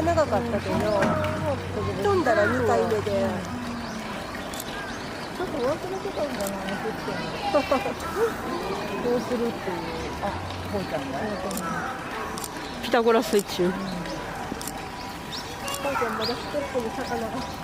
長かったけど、飛んだら2回目で。ちょっと忘れてたんじゃないの、どうするっていう。あ、こうちゃんが。ピタゴラスイッチ。こうちゃんまだステップに魚が。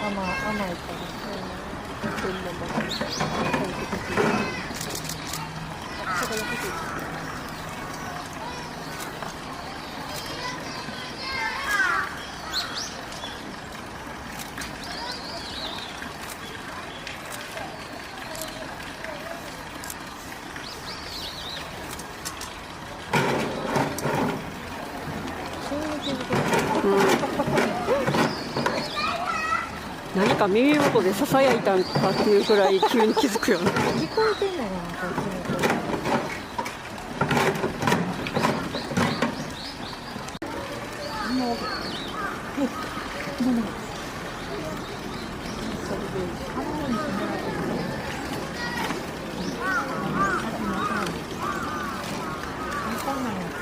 甘いから、そんなもの食べてほしい。魚欲しい。何確か耳元でささやいたんかっていうくらい急に気づくよね。聞こえてんのかな、こっちの声。もう、それで、半分にしてもらってもね。わかんないやつ。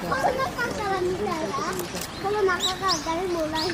この中から見たら、この中から誰もない。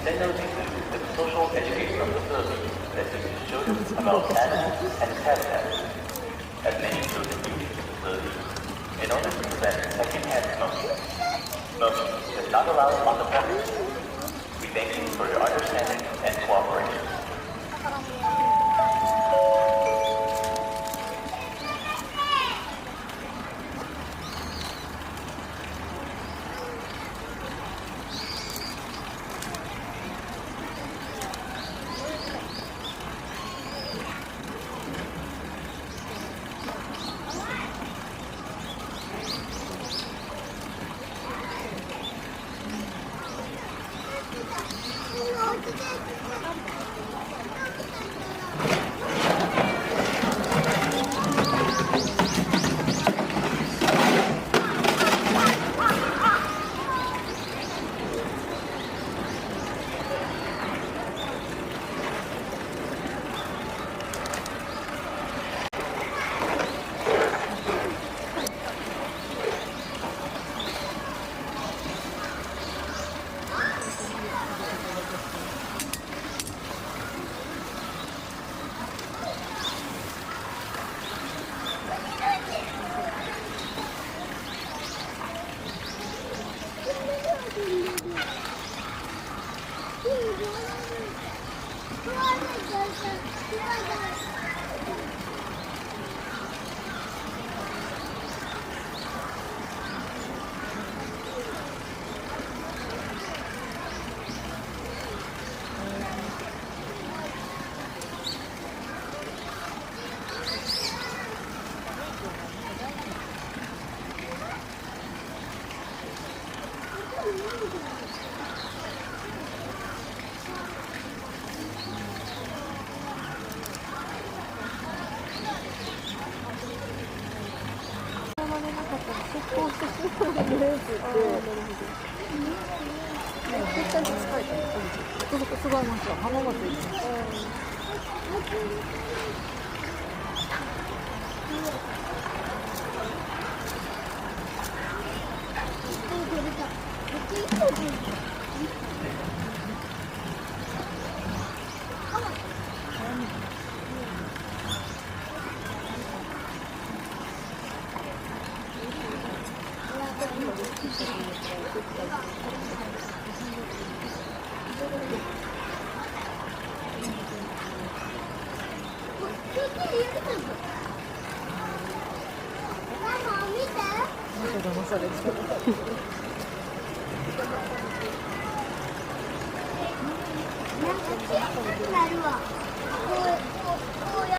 Windows includes the social educational facilities that teaches children about animals and habitats. As many children use these facilities in order to prevent secondhand smoking. Smoking is not allowed on the premises. We thank you for your understanding and cooperation.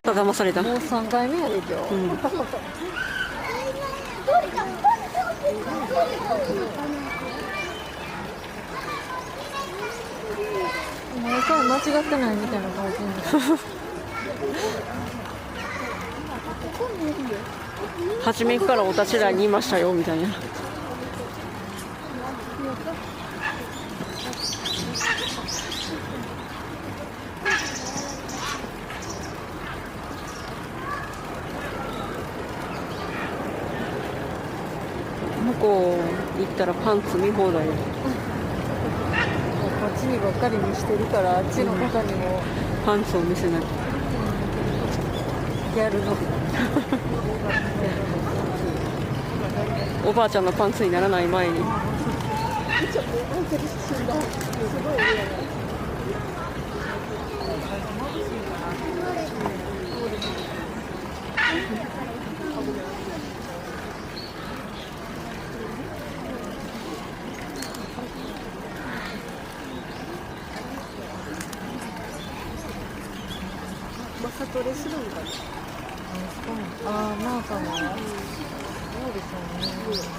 騙された。もう3回目やで今日。毎回間違ってないみたいな感じになる。初めからお立ち台にいましたよみたいな。向こう行ったらパンツ見放題。こっちにばっかり見してるからあっちの方にもパンツを見せない。ギャルのおばあちゃんのパンツにならない前に。マサトレするんかな。ああ、なんかもそうですよね。